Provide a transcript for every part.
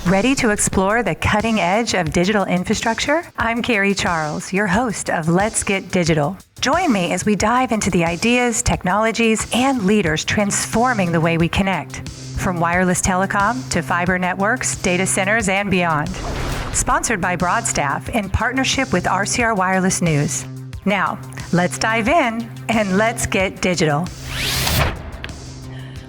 Ready to explore the cutting edge of digital infrastructure? I'm Carrie Charles, your host of Let's Get Digital. Join me as we dive into the ideas, technologies, and leaders transforming the way we connect, from wireless telecom to fiber networks, data centers, and beyond. Sponsored by Broadstaff in partnership with RCR Wireless News. Now, let's dive in and let's get digital.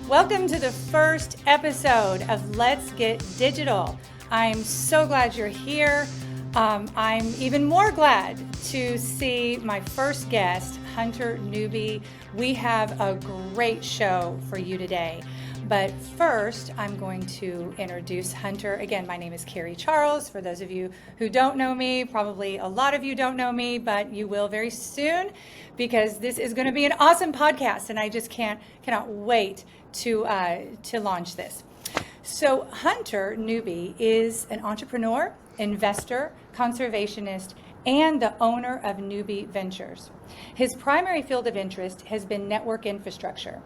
Welcome to the first episode of Let's Get Digital. I'm so glad you're here. I'm even more glad to see my first guest, Hunter Newby. We have a great show for you today. But first, I'm going to introduce Hunter. Again, my name is Carrie Charles. For those of you who don't know me, probably a lot of you don't know me, but you will very soon, because this is going to be an awesome podcast, and I just cannot wait to launch this. So Hunter Newby is an entrepreneur, investor, conservationist, and the owner of Newby Ventures. His primary field of interest has been network infrastructure.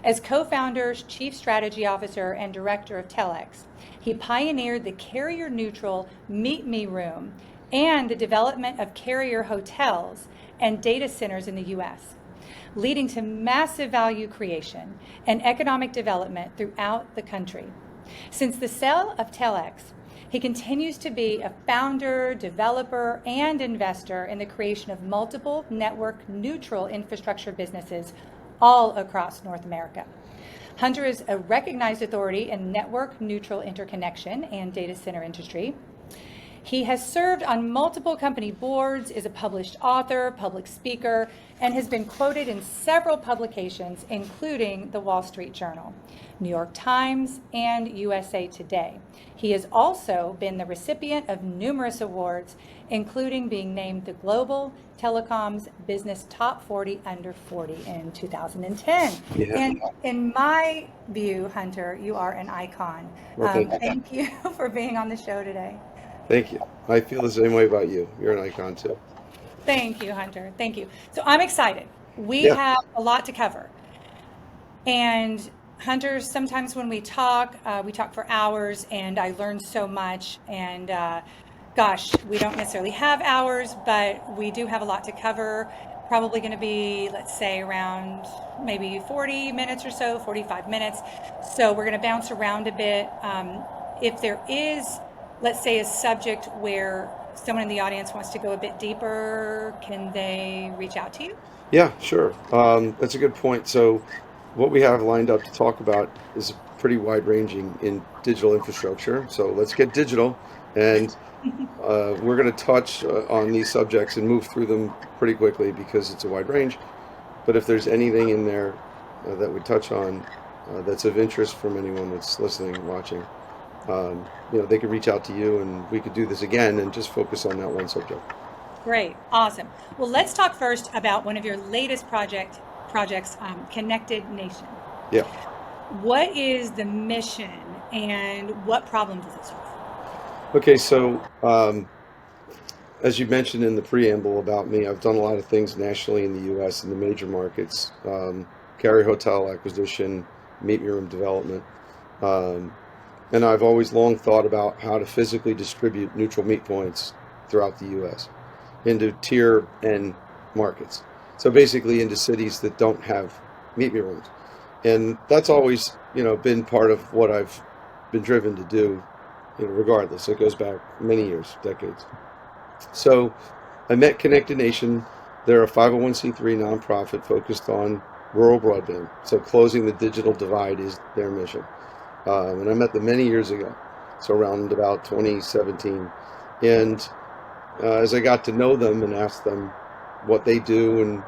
As co-founders, chief strategy officer, and director of Telex, he pioneered the carrier-neutral Meet Me room and the development of carrier hotels and data centers in the U.S., leading to massive value creation and economic development throughout the country. Since the sale of Telex, he continues to be a founder, developer, and investor in the creation of multiple network-neutral infrastructure businesses all across North America. Hunter is a recognized authority in network-neutral interconnection and data center industry. He has served on multiple company boards, is a published author, public speaker, and has been quoted in several publications, including the Wall Street Journal, New York Times, and USA Today. He has also been the recipient of numerous awards, including being named the Global Telecom's Business Top 40 Under 40 in 2010. Yeah. And in my view, Hunter, you are an icon. Well, thank you for being on the show today. Thank you. I feel the same way about you. You're an icon too. Thank you, Hunter. Thank you. So I'm excited. We have a lot to cover. And Hunter, sometimes when we talk for hours, and I learn so much. And gosh, we don't necessarily have hours, but we do have a lot to cover. Probably going to be, let's say, around maybe 40 minutes or so, 45 minutes. So we're going to bounce around a bit. If there is, let's say, a subject where someone in the audience wants to go a bit deeper, can they reach out to you? Yeah, sure. That's a good point. So what we have lined up to talk about is pretty wide-ranging in digital infrastructure. So let's get digital. And we're going to touch on these subjects and move through them pretty quickly because it's a wide range. But if there's anything in there that we touch on that's of interest from anyone that's listening, watching, they could reach out to you and we could do this again and just focus on that one subject. Great. Awesome. Well, let's talk first about one of your latest projects, Connected Nation. Yeah. What is the mission and what problem does it solve? Okay, so as you mentioned in the preamble about me, I've done a lot of things nationally in the U.S. in the major markets, carrier hotel acquisition, meet me room development. And I've always long thought about how to physically distribute neutral meet points throughout the U.S. into tier N markets. So basically into cities that don't have meet me rooms. And that's always, been part of what I've been driven to do, regardless. It goes back many years, decades. So I met Connected Nation. They're a 501c3 nonprofit focused on rural broadband. So closing the digital divide is their mission. And I met them many years ago, so around about 2017. And as I got to know them and asked them what they do and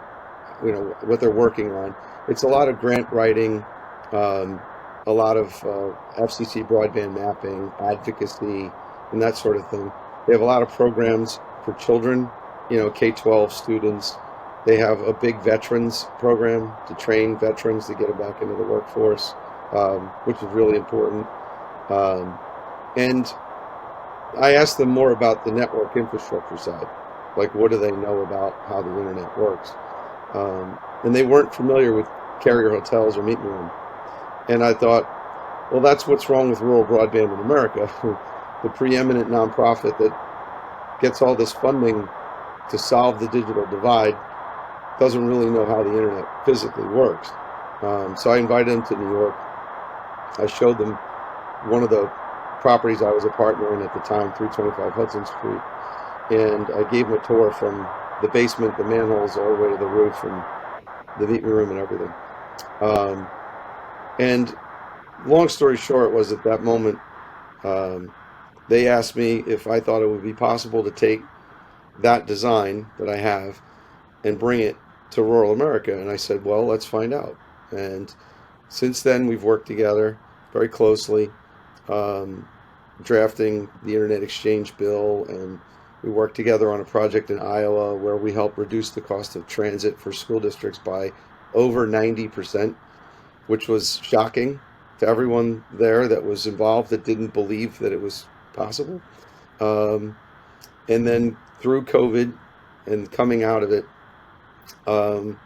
what they're working on, it's a lot of grant writing, a lot of FCC broadband mapping, advocacy, and that sort of thing. They have a lot of programs for children, K-12 students. They have a big veterans program to train veterans to get them back into the workforce. Which is really important. And I asked them more about the network infrastructure side. Like, what do they know about how the internet works? And they weren't familiar with carrier hotels or meet me room. And I thought, well, that's what's wrong with rural broadband in America. the preeminent nonprofit that gets all this funding to solve the digital divide doesn't really know how the internet physically works. So I invited them to New York. I showed them one of the properties I was a partner in at the time, 325 Hudson Street, and I gave them a tour from the basement, the manholes, all the way to the roof, and the meeting room and everything. Um, and long story short was at that moment, um, they asked me if I thought it would be possible to take that design that I have and bring it to rural America. And I said, well, let's find out. And since then, we've worked together very closely, um, drafting the Internet Exchange Bill, and we worked together on a project in Iowa where we helped reduce the cost of transit for school districts by over 90%, which was shocking to everyone there that was involved that didn't believe that it was possible. Um, and then through COVID and coming out of it, um,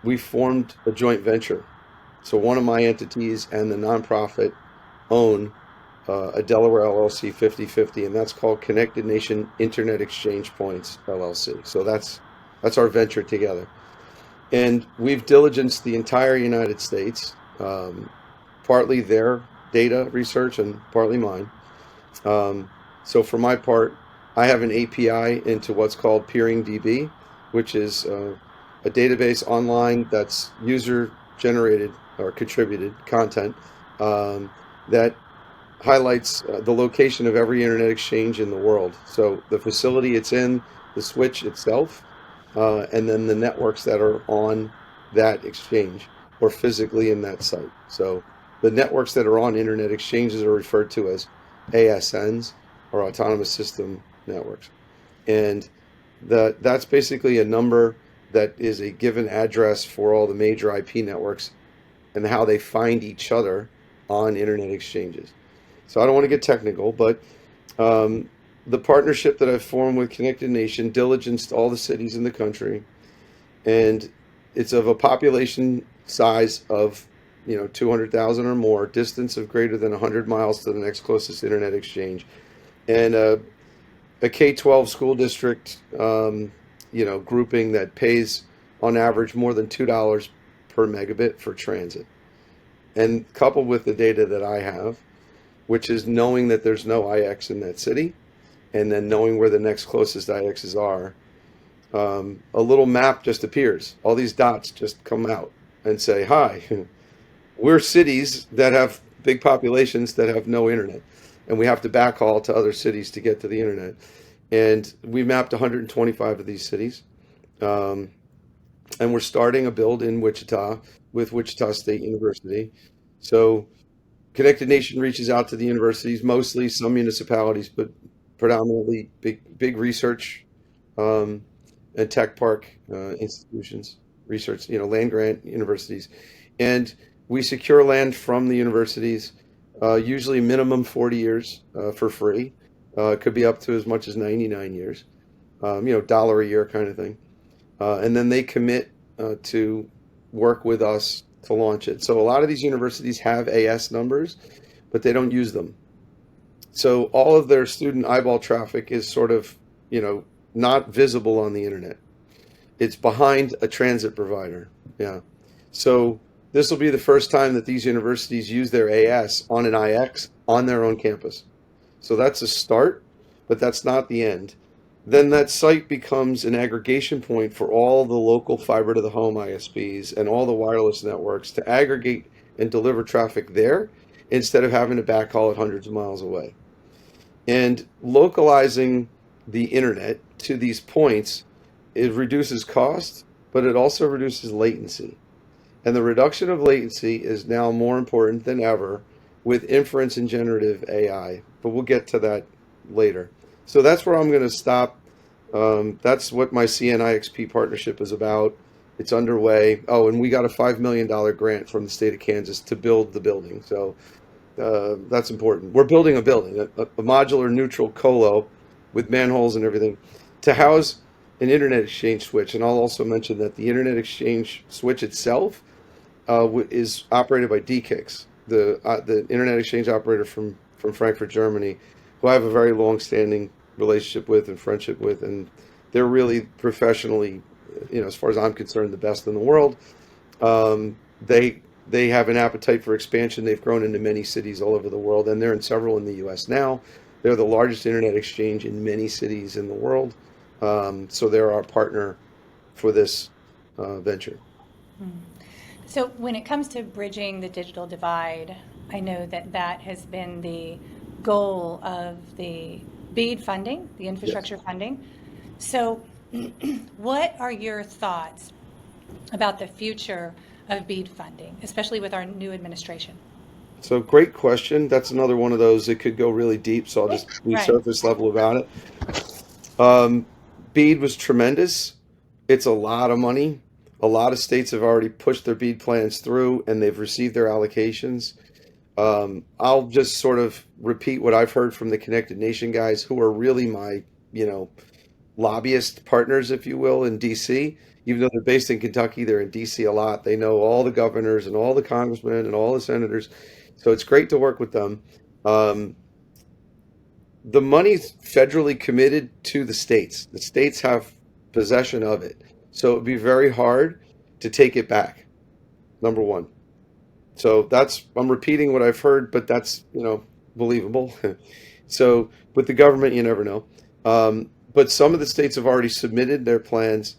we formed a joint venture. So one of my entities and the nonprofit own a Delaware LLC 50/50, and that's called Connected Nation Internet Exchange Points LLC. So that's our venture together. And we've diligenced the entire United States, partly their data research and partly mine. So for my part, I have an API into what's called PeeringDB, which is a database online that's user generated or contributed content that highlights the location of every internet exchange in the world. So the facility it's in, the switch itself, and then the networks that are on that exchange or physically in that site. So the networks that are on internet exchanges are referred to as ASNs, or autonomous system networks. And that's basically a number that is a given address for all the major IP networks and how they find each other on internet exchanges. So I don't want to get technical, but the partnership that I've formed with Connected Nation diligenced all the cities in the country, and it's of a population size of 200,000 or more, distance of greater than 100 miles to the next closest internet exchange, and a K-12 school district, grouping that pays on average more than $2 per megabit for transit. And coupled with the data that I have, which is knowing that there's no IX in that city, and then knowing where the next closest IXs are, a little map just appears. All these dots just come out and say, hi, we're cities that have big populations that have no internet, and we have to backhaul to other cities to get to the internet. And we mapped 125 of these cities. And we're starting a build in Wichita with Wichita State University. So Connected Nation reaches out to the universities, mostly some municipalities, but predominantly big research and tech park institutions, research, land grant universities. And we secure land from the universities, usually minimum 40 years for free. It could be up to as much as 99 years, dollar a year kind of thing. And then they commit to work with us to launch it. So a lot of these universities have AS numbers, but they don't use them. So all of their student eyeball traffic is sort of, not visible on the internet. It's behind a transit provider. Yeah. So this will be the first time that these universities use their AS on an IX on their own campus. So that's a start, but that's not the end. Then that site becomes an aggregation point for all the local fiber to the home ISPs and all the wireless networks to aggregate and deliver traffic there instead of having to backhaul it hundreds of miles away. And localizing the internet to these points, it reduces cost, but it also reduces latency. And the reduction of latency is now more important than ever with inference and generative AI, but we'll get to that later. So that's where I'm going to stop. That's what my CNIXP partnership is about. It's underway. Oh, and we got a $5 million grant from the state of Kansas to build the building. So that's important. We're building a building, a modular neutral colo with manholes and everything to house an internet exchange switch. And I'll also mention that the internet exchange switch itself is operated by DKIX, the internet exchange operator from Frankfurt, Germany, who I have a very long-standing relationship with and friendship with, and they're really professionally, as far as I'm concerned, the best in the world. They have an appetite for expansion. They've grown into many cities all over the world, and they're in several in the U.S. now. They're the largest internet exchange in many cities in the world. So they're our partner for this venture. So when it comes to bridging the digital divide, I know that that has been the goal of the BEAD funding, the Yes. infrastructure funding. So what are your thoughts about the future of BEAD funding, especially with our new administration? So great question. That's another one of those that could go really deep. So I'll just be Right. surface level about it. Um, BEAD was tremendous. It's a lot of money. A lot of states have already pushed their BEAD plans through and they've received their allocations. I'll just sort of repeat what I've heard from the Connected Nation guys, who are really my, you know, lobbyist partners, if you will, in DC. Even though they're based in Kentucky, they're in DC a lot. They know all the governors and all the congressmen and all the senators. So it's great to work with them. Um, the money's federally committed to the states. The states have possession of it. So it would be very hard to take it back, number one. So I'm repeating what I've heard, but that's, believable. So with the government, you never know. But some of the states have already submitted their plans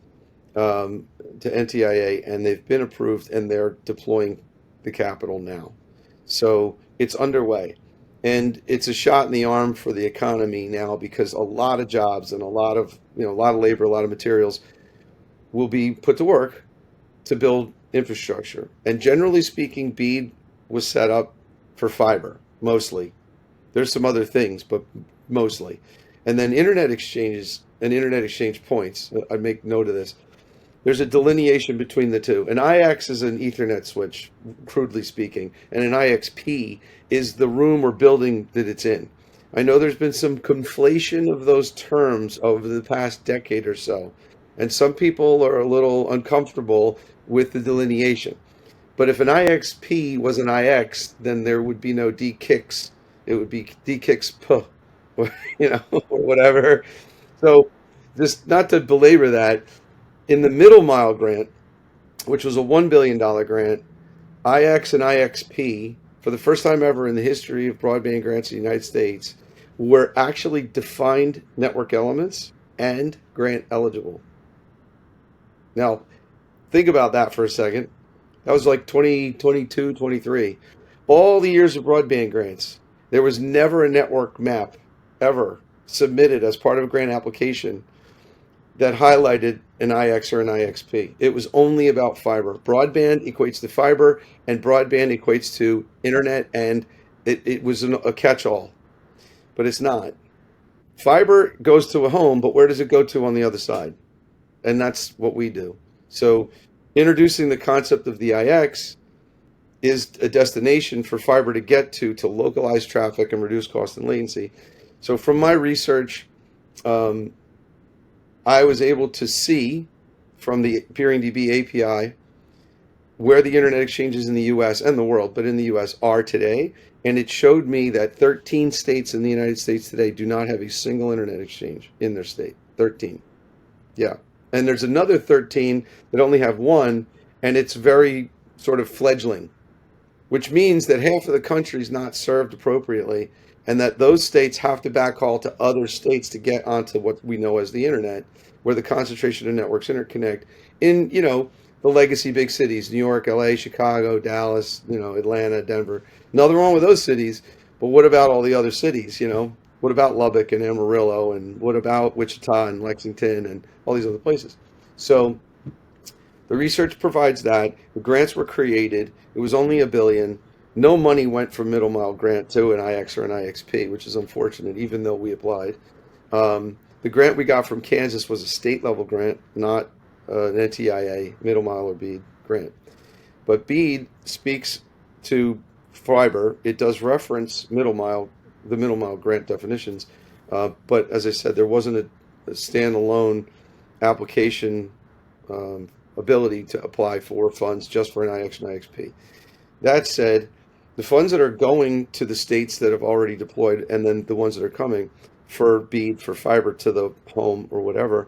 to NTIA, and they've been approved, and they're deploying the capital now. So it's underway, and it's a shot in the arm for the economy now because a lot of jobs and a lot of labor, a lot of materials will be put to work to build infrastructure. And generally speaking, BEAD was set up for fiber mostly. There's some other things, but mostly. And then internet exchanges and internet exchange points. I make note of this. There's a delineation between the two. An IX is an Ethernet switch, crudely speaking, and an IXP is the room or building that it's in. I know there's been some conflation of those terms over the past decade or so, and some people are a little uncomfortable with the delineation. But if an IXP was an IX, then there would be no DKIX. It would be DKIX P, or, or whatever. So, just not to belabor that, in the middle mile grant, which was a $1 billion grant, IX and IXP, for the first time ever in the history of broadband grants in the United States, were actually defined network elements and grant eligible. Now, think about that for a second. That was like 2022, 23. All the years of broadband grants, there was never a network map ever submitted as part of a grant application that highlighted an IX or an IXP. It was only about fiber. Broadband equates to fiber, and broadband equates to internet, and it was a catch-all, but it's not. Fiber goes to a home, but where does it go to on the other side? And that's what we do. So introducing the concept of the IX is a destination for fiber to get to localize traffic and reduce cost and latency. So from my research, I was able to see from the PeeringDB API where the internet exchanges in the US and the world, but in the US are today. And it showed me that 13 states in the United States today do not have a single internet exchange in their state. 13. Yeah. And there's another 13 that only have one, and it's very sort of fledgling, which means that half of the country is not served appropriately, and that those states have to backhaul to other states to get onto what we know as the internet, where the concentration of networks interconnect in, the legacy big cities, New York, LA, Chicago, Dallas, Atlanta, Denver. Nothing wrong with those cities, but what about all the other cities, What about Lubbock and Amarillo, and what about Wichita and Lexington and all these other places? So the research provides that. The grants were created. It was only $1 billion. No money went from middle mile grant to an IX or an IXP, which is unfortunate, even though we applied. The grant we got from Kansas was a state level grant, not an NTIA, middle mile or BEAD grant. But BEAD speaks to fiber. It does reference the middle mile grant definitions. But as I said, there wasn't a standalone application ability to apply for funds just for an IX and IXP. That said, The funds that are going to the states that have already deployed, and then the ones that are coming for BEAD, for fiber to the home or whatever,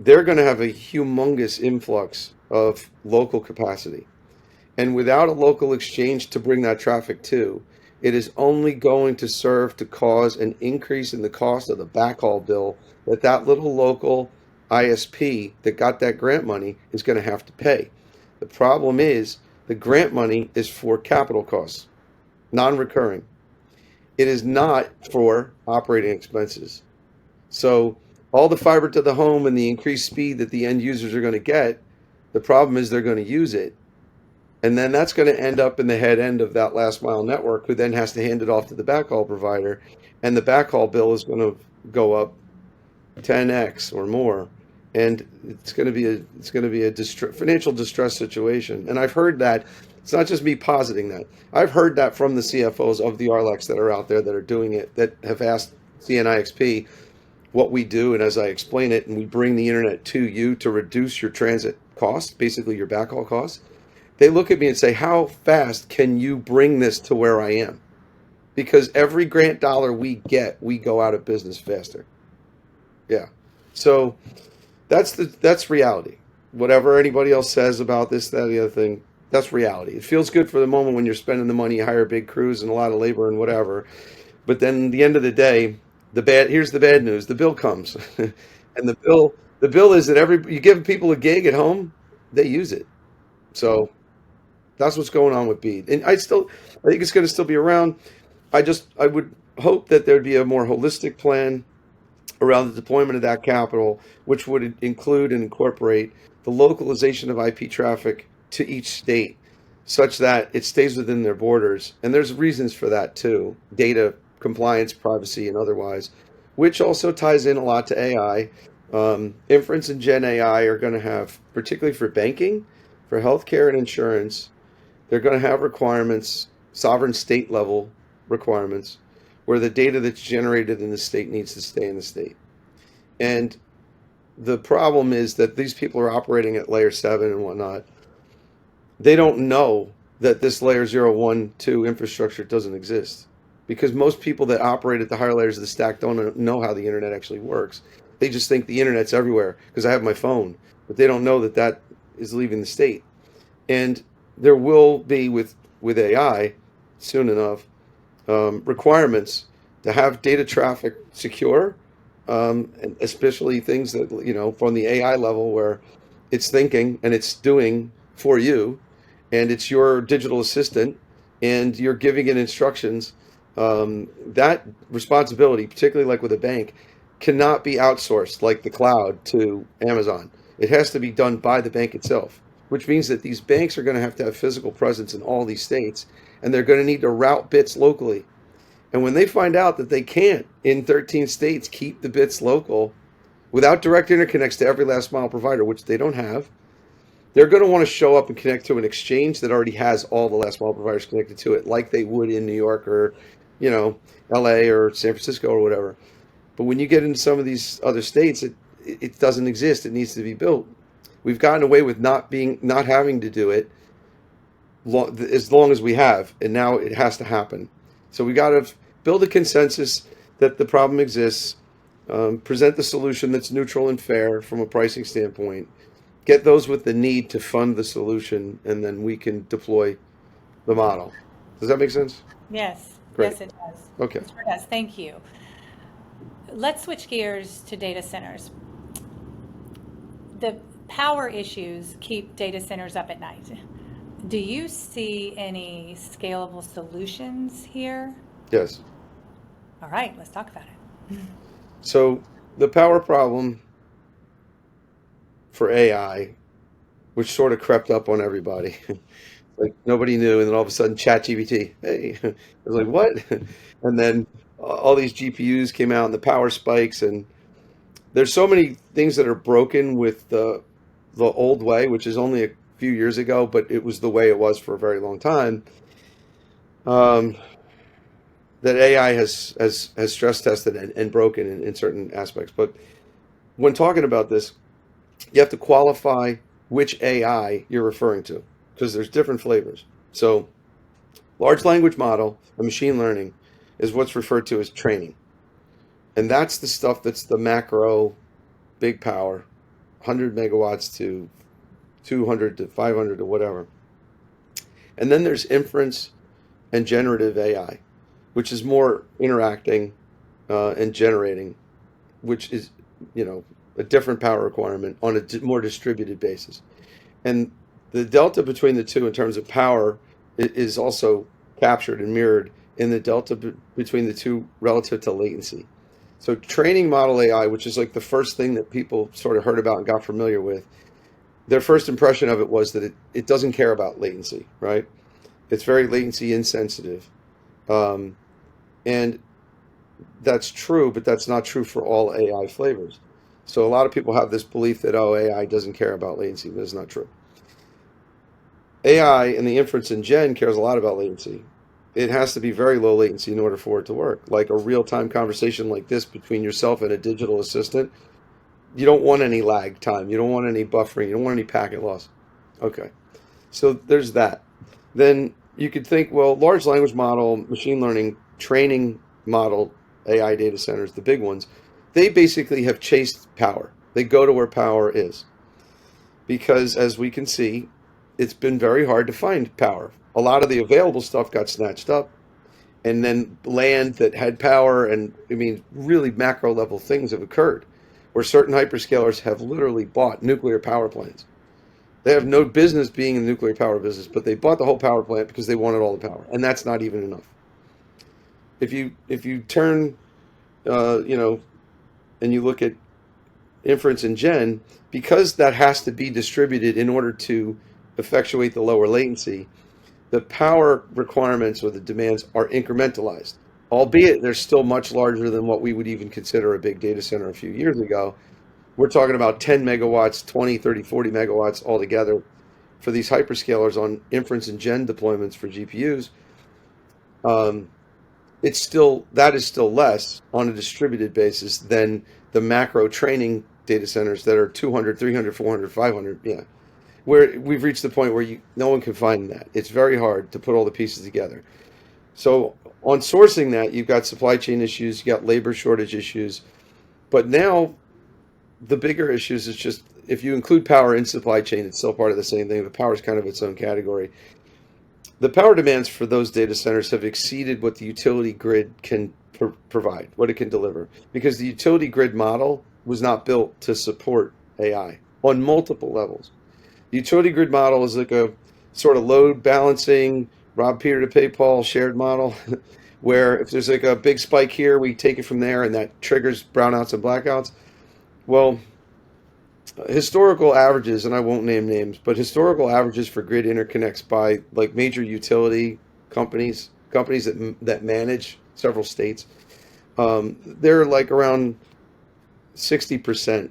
they're going to have a humongous influx of local capacity. And without a local exchange to bring that traffic to, it is only going to serve to cause an increase in the cost of the backhaul bill that little local ISP that got that grant money is going to have to pay. The problem is the grant money is for capital costs, non-recurring. It is not for operating expenses. So all the fiber to the home and the increased speed that the end users are going to get, the problem is they're going to use it. And then that's going to end up in the head end of that last mile network, who then has to hand it off to the backhaul provider. And the backhaul bill is going to go up 10x or more. And it's going to be a financial distress situation. And I've heard that. It's not just me positing that. I've heard that from the CFOs of the RLECs that are out there that are doing it, that have asked CNIXP what we do. And as I explain it, and we bring the internet to you to reduce your transit costs, basically your backhaul costs, they look at me and say, how fast can you bring this to where I am? Because every grant dollar we get, we go out of business faster. Yeah. So that's reality. Whatever anybody else says about this, that, the other thing, that's reality. It feels good for the moment when you're spending the money, you hire big crews and a lot of labor and whatever. But then at the end of the day, here's the bad news. The bill comes. And the bill is that you give people a gig at home, they use it. So that's what's going on with BEAD. And I think it's going to still be around. I would hope that there'd be a more holistic plan around the deployment of that capital, which would include and incorporate the localization of IP traffic to each state, such that it stays within their borders. And there's reasons for that too: data compliance, privacy, and otherwise, which also ties in a lot to AI. Inference and Gen AI are going to have, particularly for banking, for healthcare and insurance, they're going to have requirements, sovereign state level requirements, where the data that's generated in the state needs to stay in the state. And the problem is that these people are operating at layer 7 and whatnot. They don't know that this layer 0, 1, 2 infrastructure doesn't exist, because most people that operate at the higher layers of the stack don't know how the internet actually works. They just think the internet's everywhere because I have my phone, but they don't know that that is leaving the state. And there will be, with AI soon enough, requirements to have data traffic secure, and especially things that, from the AI level, where it's thinking and it's doing for you, and it's your digital assistant, and you're giving it instructions. That responsibility, particularly like with a bank, cannot be outsourced like the cloud to Amazon. It has to be done by the bank itself, which means that these banks are going to have physical presence in all these states, and they're going to need to route bits locally. And when they find out that they can't, in 13 states, keep the bits local without direct interconnects to every last mile provider, which they don't have, they're going to want to show up and connect to an exchange that already has all the last mile providers connected to it, like they would in New York or, LA or San Francisco or whatever. But when you get into some of these other states, it doesn't exist. It needs to be built. We've gotten away with not having to do it as long as we have, and now it has to happen. So we got to build a consensus that the problem exists, present the solution that's neutral and fair from a pricing standpoint, get those with the need to fund the solution, and then we can deploy the model. Does that make sense? Yes. Great. Yes, it does. Okay. It sure does. Thank you. Let's switch gears to data centers. The power issues keep data centers up at night. Do you see any scalable solutions here? Yes. All right, let's talk about it. So the power problem for AI, which sort of crept up on everybody, like nobody knew, and then all of a sudden ChatGPT, hey, I was like, what? And then all these GPUs came out and the power spikes, and there's so many things that are broken with the old way, which is only a few years ago, but it was the way it was for a very long time. That AI has stress tested and broken in certain aspects. But when talking about this, you have to qualify which AI you're referring to, because there's different flavors. So Large language model and machine learning is what's referred to as training. And that's the stuff that's the macro, big power, 100 megawatts to 200 to 500 or whatever. And then there's inference and generative AI, which is more interacting and generating, which is, a different power requirement on a more distributed basis. And the delta between the two in terms of power is also captured and mirrored in the delta between the two relative to latency. So training model AI, which is like the first thing that people sort of heard about and got familiar with, their first impression of it was that it doesn't care about latency, right? It's very latency insensitive. And that's true, but that's not true for all AI flavors. So a lot of people have this belief that, oh, AI doesn't care about latency, but it's not true. AI and the inference in Gen cares a lot about latency. It has to be very low latency in order for it to work. Like a real-time conversation like this between yourself and a digital assistant, you don't want any lag time. You don't want any buffering. You don't want any packet loss. Okay, so there's that. Then you could think, well, large language model, machine learning, training model, AI data centers, the big ones, they basically have chased power. They go to where power is. Because as we can see, it's been very hard to find power. A lot of the available stuff got snatched up, and then land that had power, and I mean, really macro level things have occurred where certain hyperscalers have literally bought nuclear power plants. They have no business being in the nuclear power business, but they bought the whole power plant because they wanted all the power, and that's not even enough. If you turn, and you look at inference and Gen, because that has to be distributed in order to effectuate the lower latency, the power requirements or the demands are incrementalized, albeit they're still much larger than what we would even consider a big data center a few years ago. We're talking about 10 megawatts, 20, 30, 40 megawatts altogether for these hyperscalers on inference and Gen deployments for GPUs. That is still less on a distributed basis than the macro training data centers that are 200, 300, 400, 500. Yeah, where we've reached the point where no one can find that. It's very hard to put all the pieces together. So on sourcing that, you've got supply chain issues, you got labor shortage issues, but now the bigger issues is just if you include power in supply chain, it's still part of the same thing. But power is kind of its own category. The power demands for those data centers have exceeded what the utility grid can provide, what it can deliver, because the utility grid model was not built to support AI on multiple levels. The utility grid model is like a sort of load balancing, rob Peter to pay Paul shared model, where if there's like a big spike here, we take it from there, and that triggers brownouts and blackouts. Well, historical averages, and I won't name names, but historical averages for grid interconnects by like major utility companies that manage several states, they're like around 60%,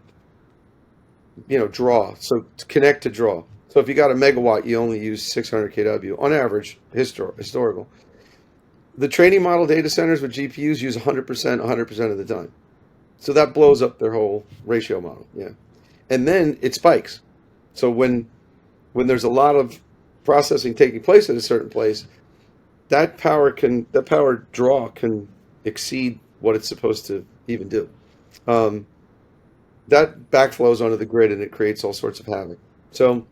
draw. So to connect to draw. So if you got a megawatt, you only use 600 kW on average, historical. The training model data centers with GPUs use 100% of the time. So that blows up their whole ratio model. Yeah. And then it spikes. So when there's a lot of processing taking place at a certain place, that power draw can exceed what it's supposed to even do. That backflows onto the grid, and it creates all sorts of havoc. So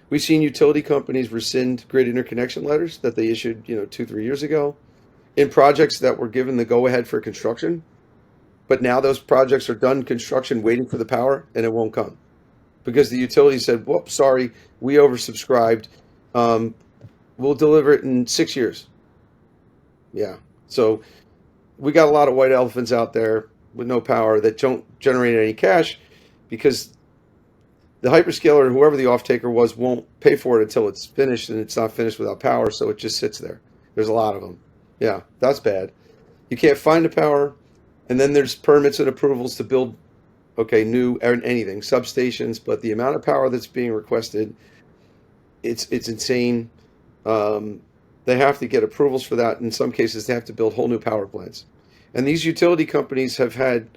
we've seen utility companies rescind grid interconnection letters that they issued 2-3 years ago in projects that were given the go-ahead for construction. But now those projects are done construction, waiting for the power, and it won't come because the utility said, "Whoops, sorry, we oversubscribed. We'll deliver it in 6 years." Yeah. So we got a lot of white elephants out there with no power that don't generate any cash because the hyperscaler, whoever the off-taker was, won't pay for it until it's finished, and it's not finished without power, so it just sits there. There's a lot of them. Yeah, that's bad. You can't find the power. And then there's permits and approvals to build, new anything, substations. But the amount of power that's being requested, it's insane. They have to get approvals for that. In some cases, they have to build whole new power plants. And these utility companies have had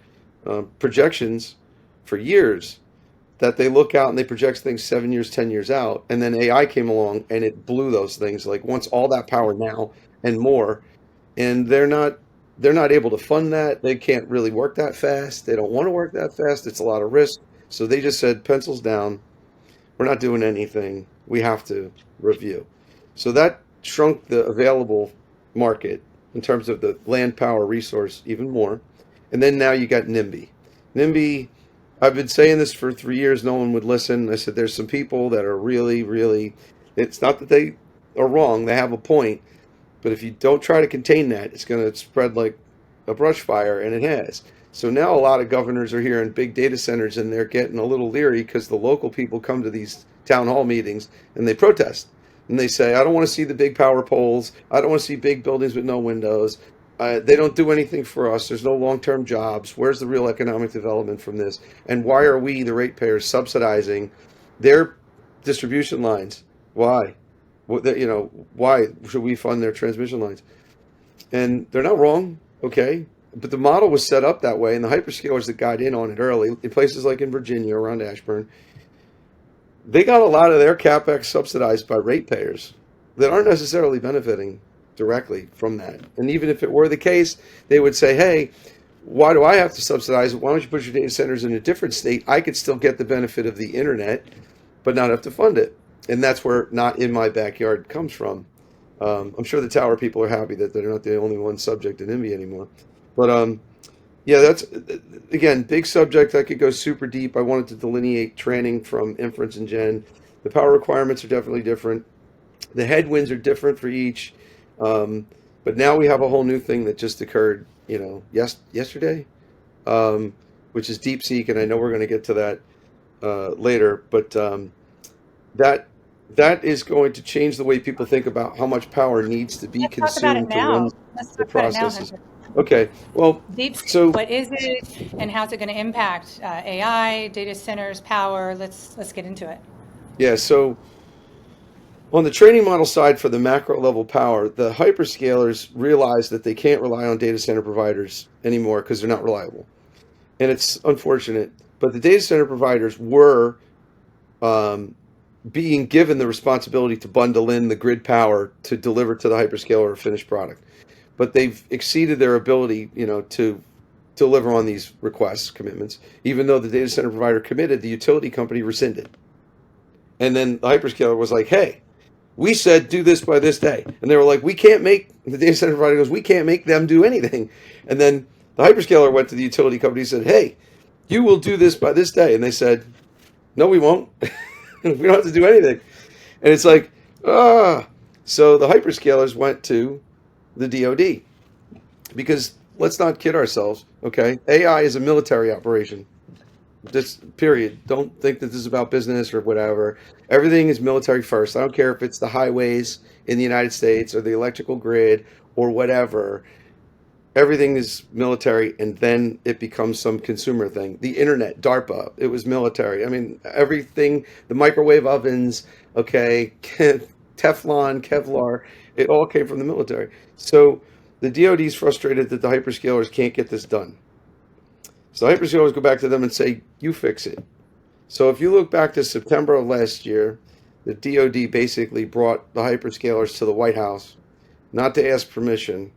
projections for years that they look out and they project things 7 years, 10 years out, and then AI came along and it blew those things, like wants all that power now and more, and they're not able to fund that. They can't really work that fast. They don't want to work that fast. It's a lot of risk. So they just said, pencils down. We're not doing anything. We have to review. So that shrunk the available market in terms of the land power resource even more. And then now you got NIMBY. NIMBY, I've been saying this for 3 years. No one would listen. I said, there's some people that are really, really, it's not that they are wrong. They have a point. But if you don't try to contain that, it's going to spread like a brush fire, and it has. So now a lot of governors are here in big data centers, and they're getting a little leery because the local people come to these town hall meetings and they protest. And they say, I don't want to see the big power poles. I don't want to see big buildings with no windows. They don't do anything for us. There's no long-term jobs. Where's the real economic development from this? And why are we, the ratepayers, subsidizing their distribution lines? Why? Why should we fund their transmission lines? And they're not wrong, okay? But the model was set up that way, and the hyperscalers that got in on it early, in places like in Virginia, around Ashburn, they got a lot of their CapEx subsidized by ratepayers that aren't necessarily benefiting directly from that. And even if it were the case, they would say, hey, why do I have to subsidize it? Why don't you put your data centers in a different state? I could still get the benefit of the internet, but not have to fund it. And that's where not in my backyard comes from. I'm sure the tower people are happy that they're not the only one subject to NIMBY anymore. But yeah, that's, again, big subject. I could go super deep. I wanted to delineate training from inference and gen. The power requirements are definitely different. The headwinds are different for each. But now we have a whole new thing that just occurred, yesterday, which is DeepSeek, and I know we're going to get to that later. But that is going to change the way people think about how much power needs to be Let's talk about it consumed to run now. Let's the talk about it now, processes. Hunter. Okay, well, DeepSeek, so what is it, and how's it going to impact AI, data centers, power? Let's get into it. yeah, so on the training model side for the macro level power, the hyperscalers realize that they can't rely on data center providers anymore because they're not reliable. And it's unfortunate, but the data center providers were being given the responsibility to bundle in the grid power to deliver to the hyperscaler a finished product. But they've exceeded their ability, to deliver on these requests, commitments, even though the data center provider committed, the utility company rescinded. And then the hyperscaler was like, hey, we said do this by this day. And they were like, the data center provider goes, we can't make them do anything. And then the hyperscaler went to the utility company and said, hey, you will do this by this day. And they said, no, we won't. We don't have to do anything. And it's like, So the hyperscalers went to the DoD. Because let's not kid ourselves, okay? AI is a military operation. Just period. Don't think that this is about business or whatever. Everything is military first. I don't care if it's the highways in the United States or the electrical grid or whatever. Everything is military, and then it becomes some consumer thing. The internet, DARPA, it was military. I mean, everything, the microwave ovens, okay, Teflon, Kevlar, it all came from the military. So the DoD is frustrated that the hyperscalers can't get this done. So the hyperscalers go back to them and say, you fix it. So if you look back to September of last year, the DoD basically brought the hyperscalers to the White House, not to ask permission,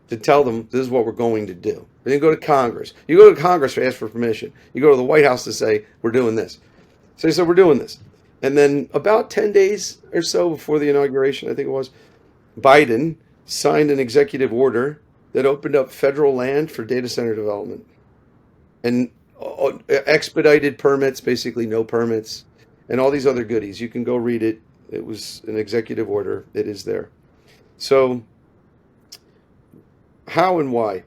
to tell them this is what we're going to do. They didn't go to Congress. You go to Congress to ask for permission. You go to the White House to say, we're doing this. So they said, we're doing this. And then about 10 days or so before the inauguration, I think it was, Biden signed an executive order that opened up federal land for data center development. And expedited permits, basically no permits, and all these other goodies. You can go read it. It was an executive order. It is there. So how and why?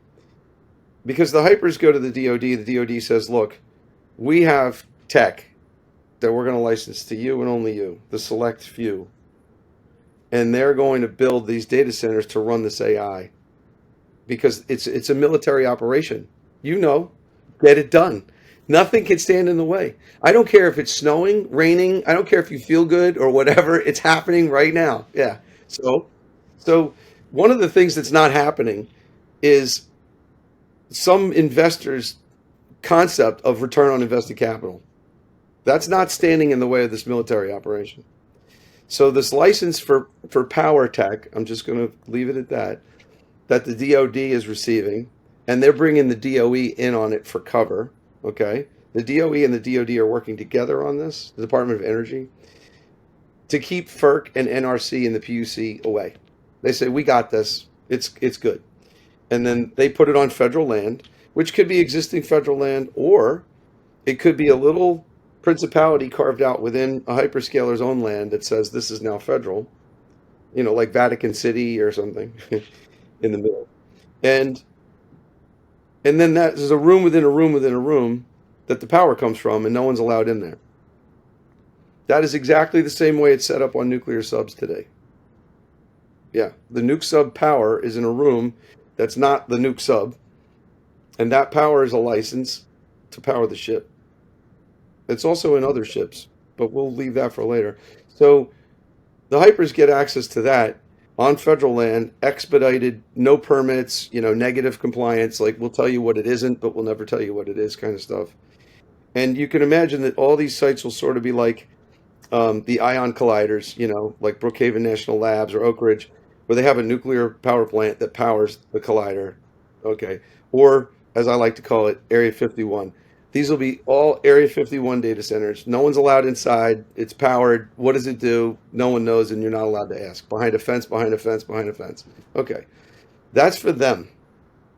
Because the hypers go to the DoD says, look, we have tech that we're going to license to you and only you, the select few. And they're going to build these data centers to run this AI. Because it's a military operation. Get it done. Nothing can stand in the way. I don't care if it's snowing, raining. I don't care if you feel good or whatever. It's happening right now. Yeah. So one of the things that's not happening is some investors' concept of return on invested capital. That's not standing in the way of this military operation. So this license for power tech, I'm just going to leave it at that the DoD is receiving, and they're bringing the DOE in on it for cover. Okay, the DOE and the DoD are working together on this, the Department of Energy, to keep FERC and NRC and the PUC away. They say, we got this. It's good. And then they put it on federal land, which could be existing federal land, or it could be a little principality carved out within a hyperscaler's own land that says this is now federal, like Vatican City or something in the middle. And then there's a room within a room within a room that the power comes from, and no one's allowed in there. That is exactly the same way it's set up on nuclear subs today. Yeah, the nuke sub power is in a room that's not the nuke sub, and that power is a license to power the ship. It's also in other ships, but we'll leave that for later. So the hypers get access to that on federal land, expedited, no permits, negative compliance, like we'll tell you what it isn't, but we'll never tell you what it is kind of stuff. And you can imagine that all these sites will sort of be like the ion colliders, like Brookhaven National Labs or Oak Ridge, where they have a nuclear power plant that powers the collider, okay? Or, as I like to call it, Area 51. These will be all Area 51 data centers. No one's allowed inside. It's powered. What does it do? No one knows, and you're not allowed to ask. Behind a fence, behind a fence, behind a fence. Okay, that's for them.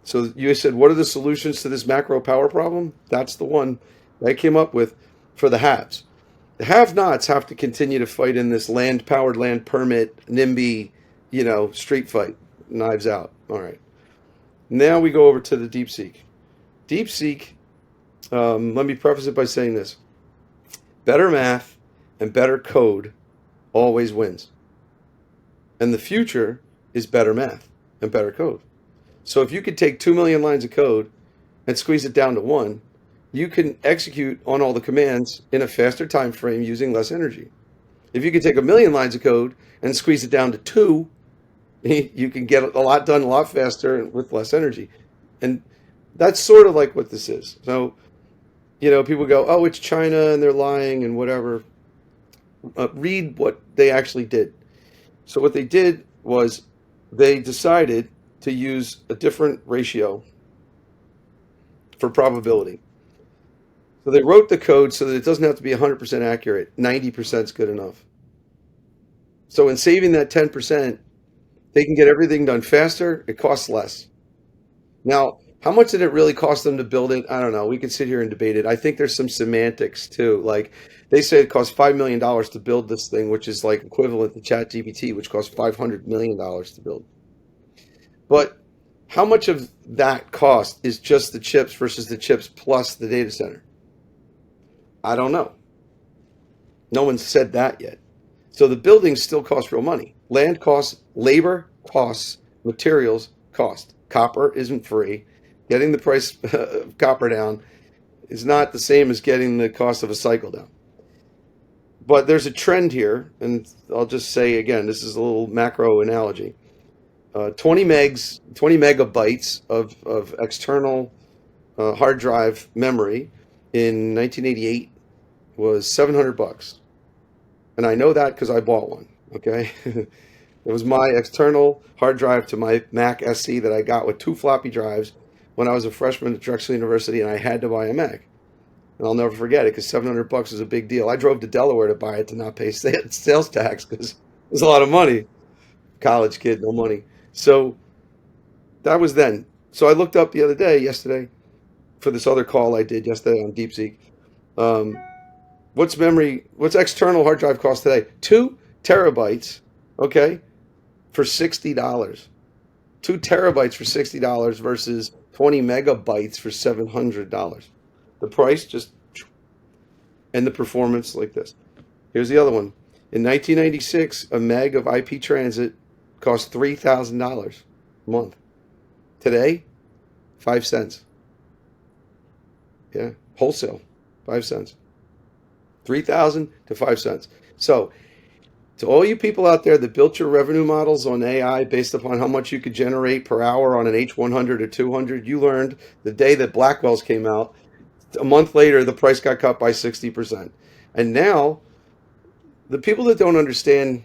So you said, what are the solutions to this macro power problem? That's the one I came up with for the haves. The have-nots have to continue to fight in this land-powered, land permit, NIMBY, street fight. Knives out. All right. Now we go over to the DeepSeek. DeepSeek, let me preface it by saying this. Better math and better code always wins. And the future is better math and better code. So if you could take 2 million lines of code and squeeze it down to 1, you can execute on all the commands in a faster time frame using less energy. If you could take 1 million lines of code and squeeze it down to 2, you can get a lot done a lot faster and with less energy. And that's sort of like what this is. So, people go, oh, it's China and they're lying and whatever. Read what they actually did. So what they did was they decided to use a different ratio for probability. So they wrote the code so that it doesn't have to be 100% accurate. 90% is good enough. So in saving that 10%, they can get everything done faster. It costs less. Now, how much did it really cost them to build it? I don't know. We could sit here and debate it. I think there's some semantics too. Like they say it cost $5 million to build this thing, which is like equivalent to ChatGPT, which cost $500 million to build. But how much of that cost is just the chips versus the chips plus the data center? I don't know. No one's said that yet. So the buildings still cost real money. Land costs, labor costs, materials cost. Copper isn't free. Getting the price of copper down is not the same as getting the cost of a cycle down. But there's a trend here, and I'll just say again, this is a little macro analogy. 20 megabytes of external hard drive memory in 1988 was $700. And I know that because I bought one, okay? It was my external hard drive to my Mac SC that I got with 2 floppy drives when I was a freshman at Drexel University, and I had to buy a Mac. And I'll never forget it because $700 is a big deal. I drove to Delaware to buy it to not pay sales tax because it was a lot of money. College kid, no money. So that was then. So I looked up yesterday, for this other call I did yesterday on DeepSeek. What's external hard drive cost today? 2 terabytes, okay, for $60. 2 terabytes for $60 versus 20 megabytes for $700. The price just, and the performance like this. Here's the other one. In 1996, a meg of IP transit cost $3,000 a month. Today, 5 cents. Yeah, wholesale, 5 cents. 3,000 to 5 cents. So, to all you people out there that built your revenue models on AI based upon how much you could generate per hour on an H100 or 200, you learned the day that Blackwell's came out A month later, the price got cut by 60%. And now, the people that don't understand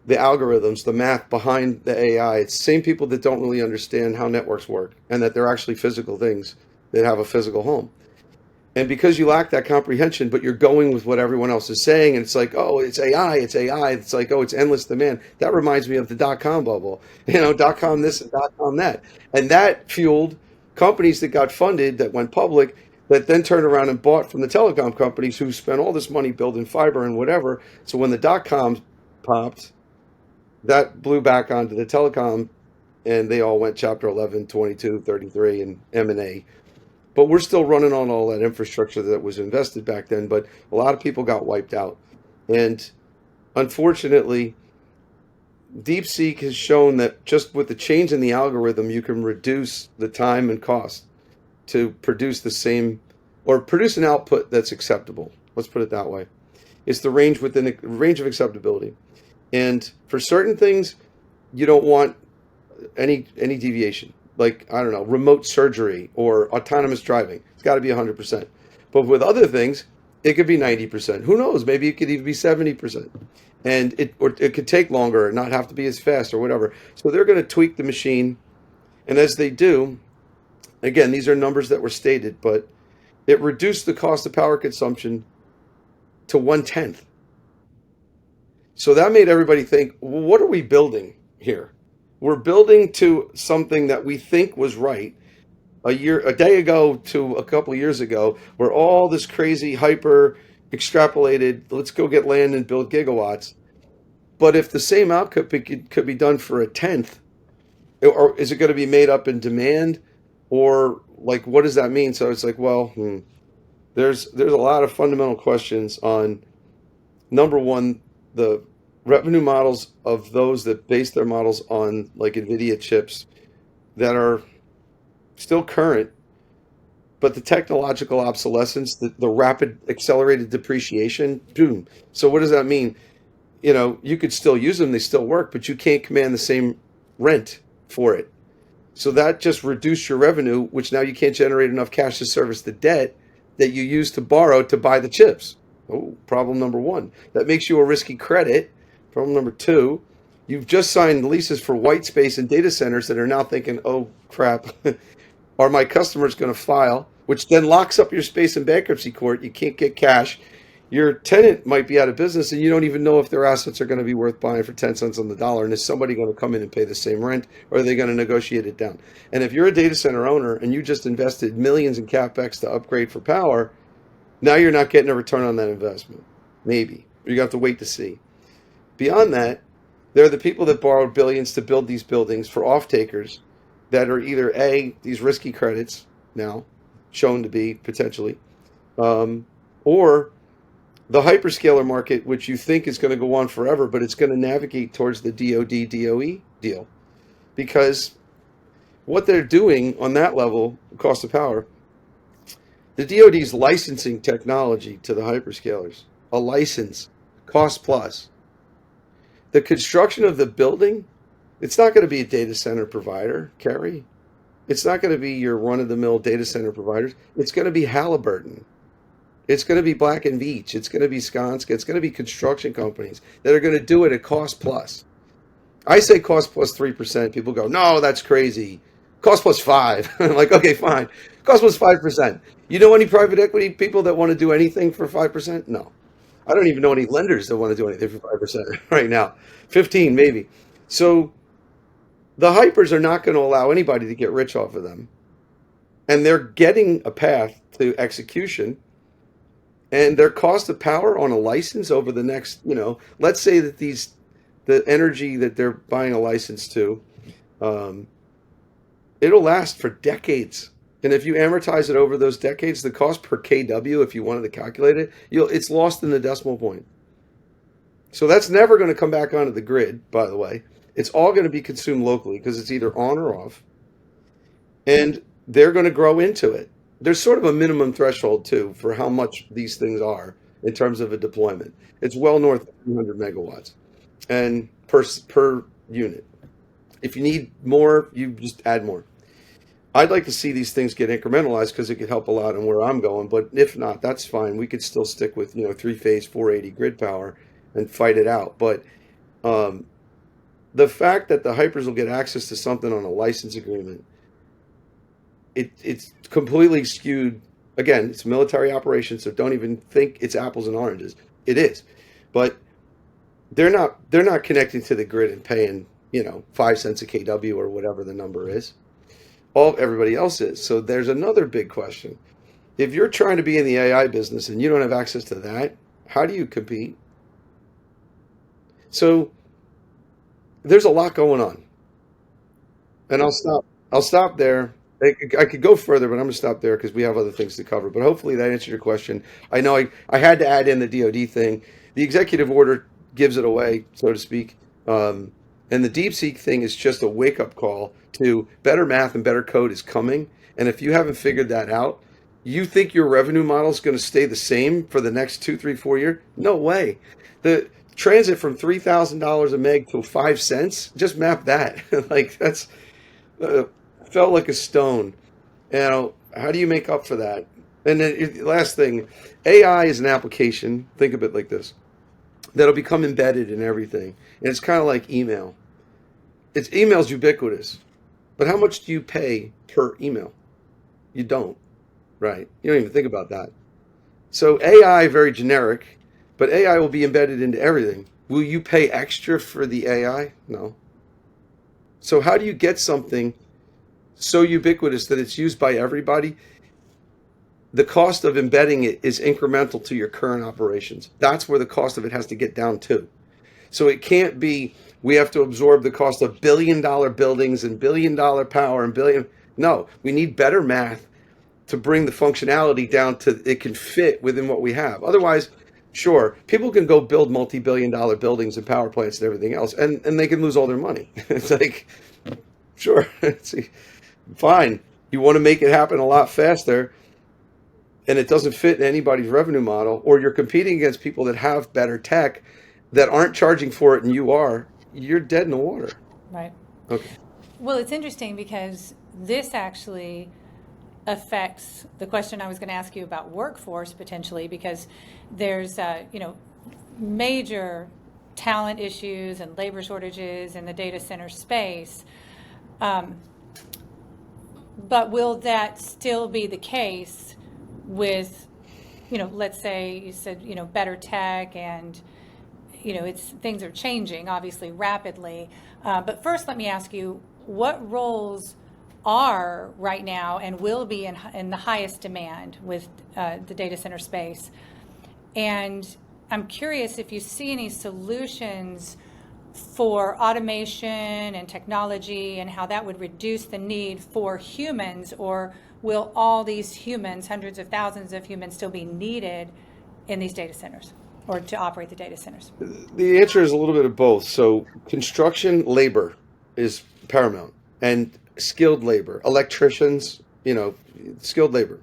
the algorithms, the math behind the AI, it's the same people that don't really understand how networks work and that they're actually physical things that have a physical home. And because you lack that comprehension, but you're going with what everyone else is saying, and it's like, oh, it's AI, it's AI. It's like, oh, it's endless demand. That reminds me of the dot-com bubble, dot-com this and dot-com that. And that fueled companies that got funded, that went public, that then turned around and bought from the telecom companies who spent all this money building fiber and whatever. So when the dot-coms popped, that blew back onto the telecom, and they all went Chapter 11, 22, 33, and M&A. But we're still running on all that infrastructure that was invested back then. But a lot of people got wiped out. And unfortunately, DeepSeek has shown that just with the change in the algorithm, you can reduce the time and cost to produce the same, or produce an output that's acceptable. Let's put it that way. It's the range within a range of acceptability. And for certain things, you don't want any deviation. Like, I don't know, remote surgery or autonomous driving. It's got to be 100%. But with other things, it could be 90%. Who knows? Maybe it could even be 70%. And it could take longer and not have to be as fast or whatever. So they're going to tweak the machine. And as they do, again, these are numbers that were stated, but it reduced the cost of power consumption to 1/10. So that made everybody think, well, what are we building here? We're building to something that we think was right a day ago to a couple of years ago, where all this crazy hyper extrapolated, let's go get land and build gigawatts. But if the same output could be done for 1/10, or is it going to be made up in demand, or like, what does that mean? So it's like, well, there's a lot of fundamental questions on, number one, the revenue models of those that base their models on like NVIDIA chips that are still current, but the technological obsolescence, the rapid accelerated depreciation, boom. So what does that mean? You could still use them, they still work, but you can't command the same rent for it. So that just reduced your revenue, which now you can't generate enough cash to service the debt that you used to borrow to buy the chips. Oh, problem number one. That makes you a risky credit. Problem number two, you've just signed leases for white space and data centers that are now thinking, oh, crap, are my customers going to file? Which then locks up your space in bankruptcy court. You can't get cash. Your tenant might be out of business, and you don't even know if their assets are going to be worth buying for 10 cents on the dollar. And is somebody going to come in and pay the same rent, or are they going to negotiate it down? And if you're a data center owner and you just invested millions in CapEx to upgrade for power, now you're not getting a return on that investment. Maybe. You have to wait to see. Beyond that, there are the people that borrowed billions to build these buildings for off-takers that are either these risky credits now, shown to be potentially, or the hyperscaler market, which you think is going to go on forever, but it's going to navigate towards the DoD, DOE deal. Because what they're doing on that level, cost of power, the DoD is licensing technology to the hyperscalers. A license, cost plus. The construction of the building, it's not going to be a data center provider, Carrie. It's not going to be your run-of-the-mill data center providers. It's going to be Halliburton. It's going to be Black & Veatch. It's going to be Skanska. It's going to be construction companies that are going to do it at cost plus. I say cost plus 3%. People go, no, that's crazy. Cost plus 5. I'm like, okay, fine. Cost plus 5%. You know any private equity people that want to do anything for 5%? No. I don't even know any lenders that want to do anything for 5% right now. 15 maybe. So the hypers are not going to allow anybody to get rich off of them. And they're getting a path to execution. And their cost of power on a license over the next, let's say that the energy that they're buying a license to, it'll last for decades. And if you amortize it over those decades, the cost per kW, if you wanted to calculate it, it's lost in the decimal point. So that's never going to come back onto the grid, by the way. It's all going to be consumed locally because it's either on or off. And they're going to grow into it. There's sort of a minimum threshold, too, for how much these things are in terms of a deployment. It's well north of 300 megawatts and per unit. If you need more, you just add more. I'd like to see these things get incrementalized because it could help a lot on where I'm going. But if not, that's fine. We could still stick with, three-phase 480 grid power and fight it out. But um, the fact that the hypers will get access to something on a license agreement, it's completely skewed. Again, it's military operations, so don't even think it's apples and oranges. It is, but they're not connecting to the grid and paying 5 cents a kW or whatever the number is. All everybody else is. So there's another big question. If you're trying to be in the AI business and you don't have access to that, how do you compete? So there's a lot going on, and I'll stop there. I could go further, but I'm going to stop there because we have other things to cover. But hopefully that answered your question. I know I had to add in the DoD thing. The executive order gives it away, so to speak. And the DeepSeek thing is just a wake up call to better math and better code is coming. And if you haven't figured that out, you think your revenue model is going to stay the same for the next 2, 3, 4 years? No way. The transit from $3,000 a meg to 5 cents, just map that. Like that's felt like a stone. How do you make up for that? And then last thing, AI is an application. Think of it like this: that'll become embedded in everything. And it's kind of like email. Email's ubiquitous, but how much do you pay per email? You don't, right? You don't even think about that. So AI, very generic, but AI will be embedded into everything. Will you pay extra for the AI? No. So how do you get something so ubiquitous that it's used by everybody? The cost of embedding it is incremental to your current operations. That's where the cost of it has to get down to. So it can't be, we have to absorb the cost of billion-dollar buildings and billion-dollar power and billion. No, we need better math to bring the functionality down to it can fit within what we have. Otherwise, sure, people can go build multi-billion-dollar buildings and power plants and everything else, and they can lose all their money. It's like, sure, fine. You want to make it happen a lot faster, and it doesn't fit in anybody's revenue model, or you're competing against people that have better tech that aren't charging for it and you're dead in the water. Right. Okay. Well, it's interesting because this actually affects the question I was going to ask you about workforce potentially, because there's major talent issues and labor shortages in the data center space. But will that still be the case with, let's say you said, better tech and, things are changing obviously rapidly. But first, let me ask you, what roles are right now and will be in the highest demand with the data center space? And I'm curious if you see any solutions for automation and technology and how that would reduce the need for humans, or will all these humans, hundreds of thousands of humans, still be needed in these data centers or to operate the data centers? The answer is a little bit of both. So construction labor is paramount, and skilled labor, electricians, skilled labor,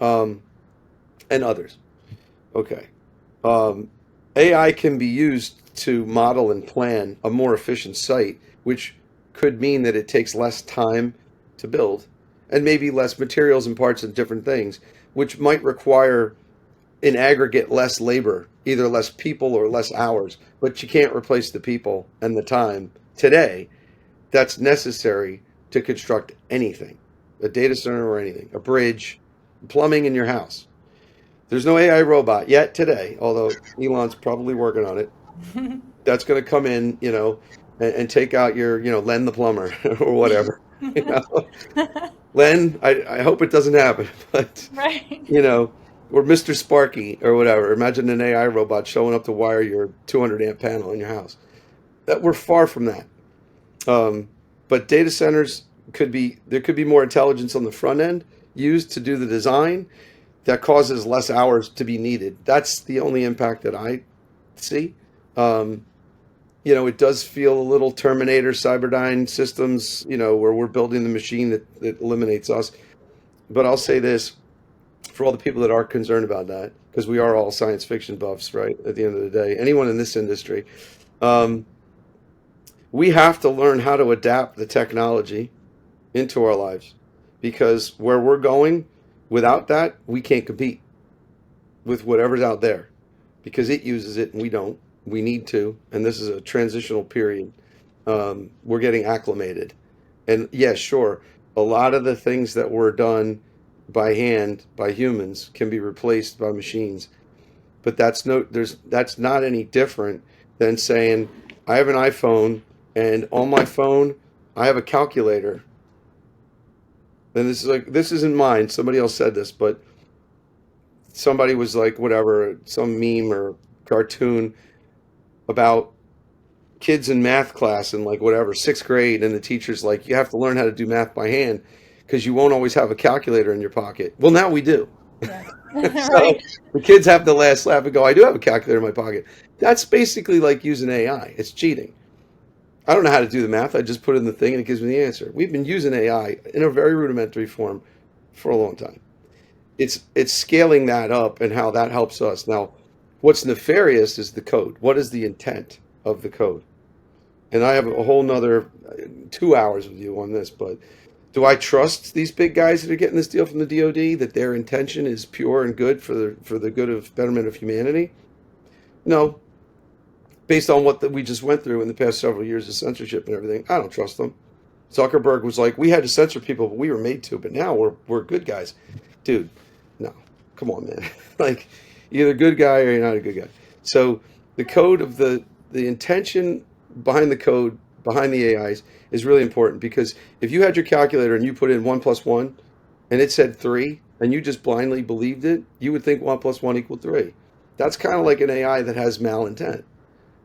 and others. Okay. AI can be used to model and plan a more efficient site, which could mean that it takes less time to build and maybe less materials and parts and different things, which might require in aggregate less labor, either less people or less hours, but you can't replace the people and the time today that's necessary to construct anything, a data center or anything, a bridge, plumbing in your house. There's no AI robot yet today, although Elon's probably working on it. That's going to come in, and take out your, Len the plumber or whatever. Len, I hope it doesn't happen, but Right. Or Mr. Sparky or whatever. Imagine an AI robot showing up to wire your 200 amp panel in your house. We're far from that. But data centers there could be more intelligence on the front end used to do the design that causes less hours to be needed. That's the only impact that I see. It does feel a little Terminator, Cyberdyne systems, where we're building the machine that eliminates us. But I'll say this for all the people that are concerned about that, because we are all science fiction buffs, right? At the end of the day, anyone in this industry, we have to learn how to adapt the technology into our lives. because where we're going, without that, we can't compete with whatever's out there because it uses it and we don't. We need to, and this is a transitional period. We're getting acclimated. And yeah, sure, a lot of the things that were done by hand, by humans, can be replaced by machines. But that's not any different than saying, I have an iPhone and on my phone I have a calculator. And this isn't mine. Somebody else said this, but somebody was like, whatever, some meme or cartoon about kids in math class in like whatever, sixth grade, and the teacher's like, you have to learn how to do math by hand because you won't always have a calculator in your pocket. Well, now we do. Yeah. So Right. the kids have the last laugh and go, I do have a calculator in my pocket. That's basically like using AI. It's cheating. I don't know how to do the math. I just put in the thing and it gives me the answer. We've been using AI in a very rudimentary form for a long time. It's scaling that up and how that helps us. Now, what's nefarious is the code. What is the intent of the code? And I have a whole nother 2 hours with you on this, but do I trust these big guys that are getting this deal from the DoD that their intention is pure and good for the good of betterment of humanity? No. Based on what we just went through in the past several years of censorship and everything, I don't trust them. Zuckerberg was like, we had to censor people, but we were made to, but now we're good guys. Dude, no. Come on, man. Like, you're either a good guy or you're not a good guy. So the code of the intention behind the code, behind the AIs is really important because if you had your calculator and you put in 1+1 and it said 3 and you just blindly believed it, you would think 1+1 equaled 3. That's kind of like an AI that has malintent.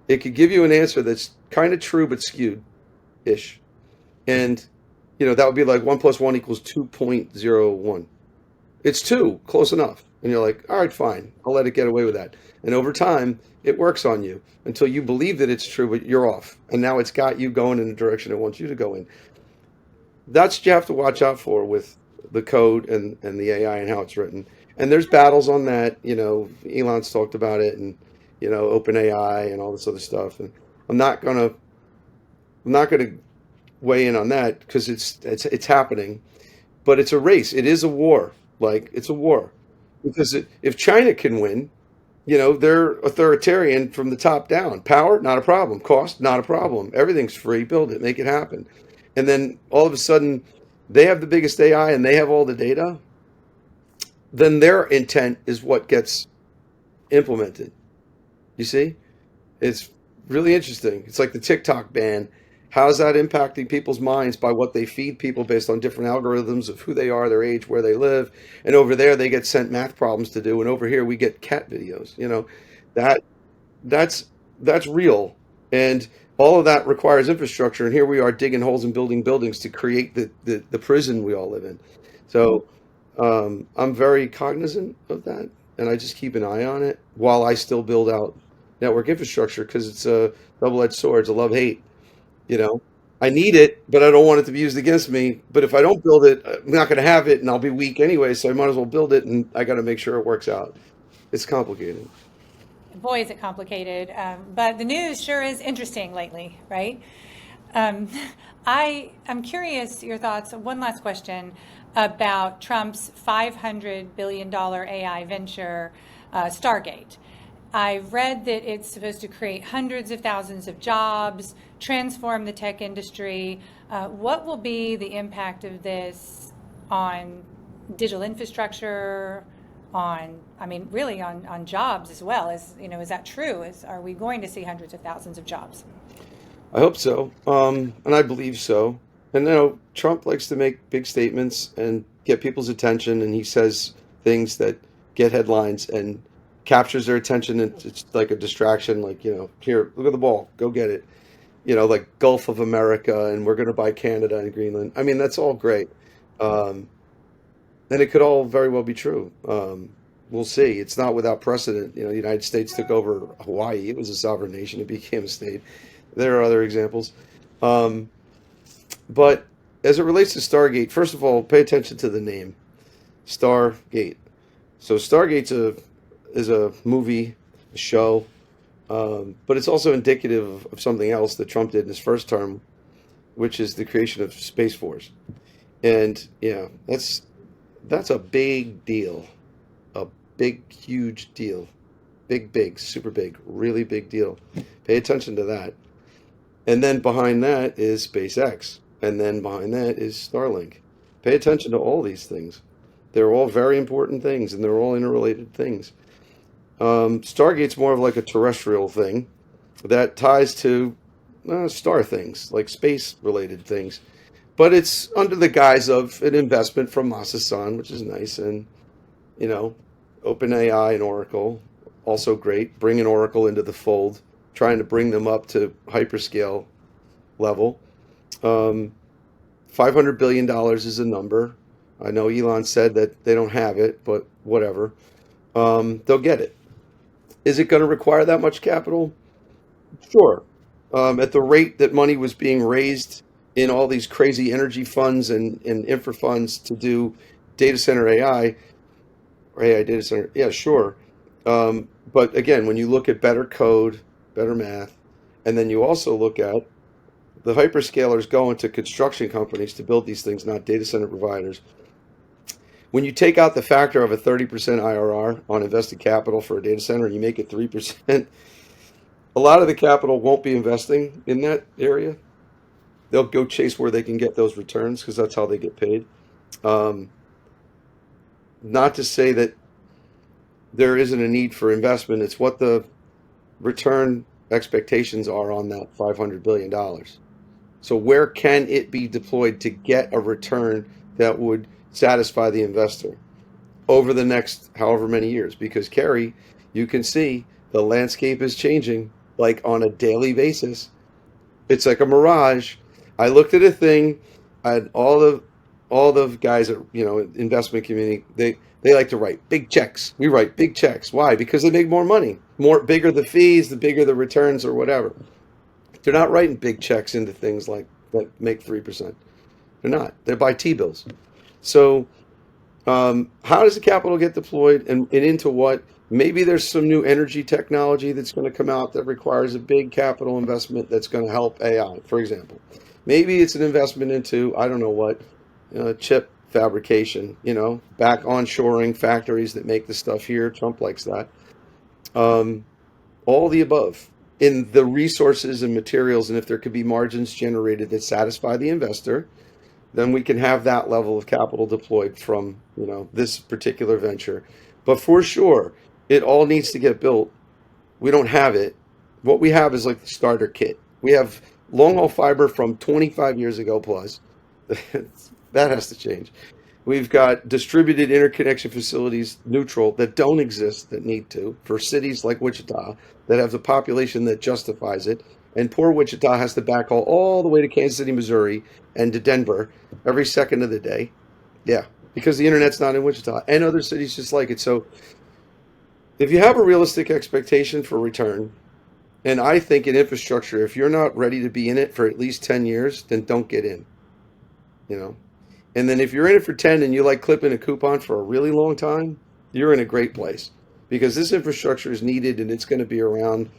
It could give you an answer that's kind of true but skewed ish. And that would be like 1+1 equals 2.01. It's 2, close enough. And you're like, all right, fine, I'll let it get away with that. And over time, it works on you until you believe that it's true, but you're off. And now it's got you going in the direction it wants you to go in. That's what you have to watch out for with the code and the AI and how it's written. And there's battles on that. Elon's talked about it, and OpenAI and all this other stuff. And I'm not gonna weigh in on that because it's happening. But it's a race. It is a war. Like, it's a war. Because if China can win, they're authoritarian from the top down. Power, not a problem. Cost, not a problem. Everything's free. Build it. Make it happen. And then all of a sudden, they have the biggest AI and they have all the data. Then their intent is what gets implemented. You see? It's really interesting. It's like the TikTok ban. How's that impacting people's minds by what they feed people based on different algorithms of who they are, their age, where they live? And over there, they get sent math problems to do, and over here, we get cat videos. That that's real, and all of that requires infrastructure. And here we are digging holes and building buildings to create the prison we all live in. So I'm very cognizant of that, and I just keep an eye on it while I still build out network infrastructure because it's a double-edged sword. It's a love-hate. You know, I need it, but I don't want it to be used against me. But if I don't build it, I'm not going to have it, and I'll be weak anyway. So I might as well build it, and I got to make sure it works out. It's complicated. Boy, is it complicated. But the news sure is interesting lately, right? Um, I'm curious your thoughts. One last question about Trump's $500 billion AI venture, Stargate. I read that it's supposed to create hundreds of thousands of jobs, transform the tech industry. What will be the impact of this on digital infrastructure, really on jobs as well? Is that true? Are we going to see hundreds of thousands of jobs? I hope so, and I believe so. And Trump likes to make big statements and get people's attention, and he says things that get headlines and captures their attention, and it's like a distraction. Like, here, look at the ball, go get it. Like Gulf of America, and we're going to buy Canada and Greenland. I mean, that's all great, and it could all very well be true. We'll see. It's not without precedent. The United States took over Hawaii. It was a sovereign nation. It became a state. There are other examples. But as it relates to Stargate, first of all, pay attention to the name, Stargate. So Stargate's is a movie, a show, but it's also indicative of something else that Trump did in his first term, which is the creation of Space Force. And yeah, that's a big deal. A big, huge deal. Big, super big, really big deal. Pay attention to that. And then behind that is SpaceX. And then behind that is Starlink. Pay attention to all these things. They're all very important things and they're all interrelated things. Stargate's more of like a terrestrial thing that ties to star things, like space related things. But it's under the guise of an investment from Masasan, which is nice. And, you know, OpenAI and Oracle, also great. Bringing Oracle into the fold, trying to bring them up to hyperscale level. Um, $500 billion is a number. I know Elon said that they don't have it, but whatever. They'll get it. Is it going to require that much capital? Sure. At the rate that money was being raised in all these crazy energy funds and infra funds to do data center AI or AI data center, yeah, sure. But again, when you look at better code, better math, and then you also look at the hyperscalers going to construction companies to build these things, not data center providers. When you take out the factor of a 30% IRR on invested capital for a data center and you make it 3%, a lot of the capital won't be investing in that area. They'll go chase where they can get those returns because that's how they get paid. Um, Not to say that there isn't a need for investment, it's what the return expectations are on that $500 billion. So where can it be deployed to get a return that would satisfy the investor over the next however many years? Because Carrie, you can see the landscape is changing like on a daily basis. It's like a mirage. I looked at a thing, and all the guys at investment community, they like to write big checks. We write big checks. Why? Because they make more money. More bigger the fees, the bigger the returns or whatever. They're not writing big checks into things like that make 3%. They're not. They buy T-bills. So how does the capital get deployed and into what? Maybe there's some new energy technology that's going to come out that requires a big capital investment that's going to help AI, for example. Maybe it's an investment into, I don't know what, chip fabrication, back onshoring factories that make the stuff here. Trump likes that. Um, all the above in the resources and materials, and if there could be margins generated that satisfy the investor, then we can have that level of capital deployed from this particular venture. But for sure, it all needs to get built. We don't have it. What we have is like the starter kit. We have long haul fiber from 25 years ago plus. That has to change. We've got distributed interconnection facilities, neutral, that don't exist, that need to, for cities like Wichita, that have the population that justifies it. And poor Wichita has to backhaul all the way to Kansas City, Missouri, and to Denver every second of the day. Yeah, because the internet's not in Wichita and other cities just like it. So if you have a realistic expectation for return, and I think in infrastructure, if you're not ready to be in it for at least 10 years, then don't get in, you know. And then if you're in it for 10 and you like clipping a coupon for a really long time, you're in a great place because this infrastructure is needed and it's going to be around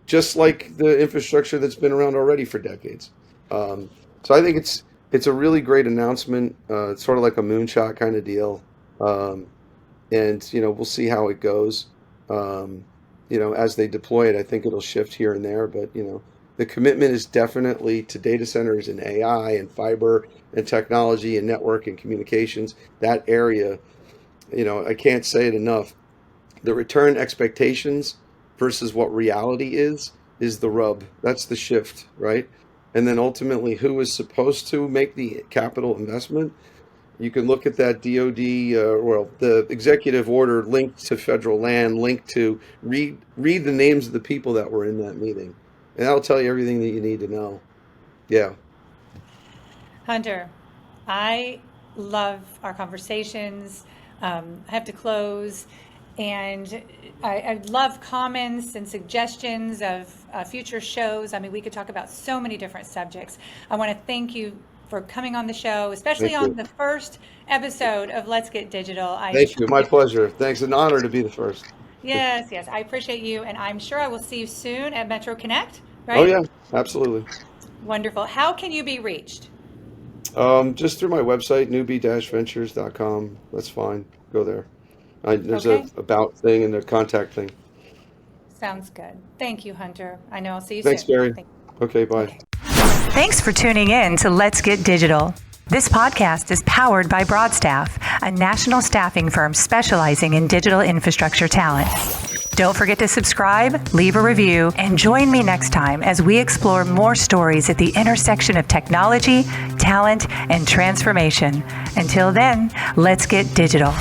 just like the infrastructure that's been around already for decades. So I think it's a really great announcement. It's sort of like a moonshot kind of deal. And we'll see how it goes. As they deploy it, I think it'll shift here and there, but the commitment is definitely to data centers and AI and fiber and technology and network and communications. That area, I can't say it enough. The return expectations versus what reality is the rub. That's the shift, right? And then ultimately, who is supposed to make the capital investment? You can look at that DoD, the executive order linked to federal land, linked to read the names of the people that were in that meeting, and that'll tell you everything that you need to know. Yeah. Hunter, I love our conversations. I have to close, and I love comments and suggestions of future shows. I mean, we could talk about so many different subjects. I want to thank you for coming on the show, especially Thank on you. the first episode of Let's Get Digital. Thank you. My pleasure. Thanks. An honor to be the first. Yes, I appreciate you, and I'm sure I will see you soon at Metro Connect, Oh right? yeah, absolutely. Wonderful. How can you be reached? Just through my website, newby-ventures.com. That's fine. Go there. There's Okay. a about thing and a contact thing. Sounds good. Thank you, Hunter. I know I'll see you Thanks, soon. Carrie. Thank- Okay, bye. Okay. Thanks for tuning in to Let's Get Digital. This podcast is powered by Broadstaff, a national staffing firm specializing in digital infrastructure talent. Don't forget to subscribe, leave a review, and join me next time as we explore more stories at the intersection of technology, talent, and transformation. Until then, let's get digital.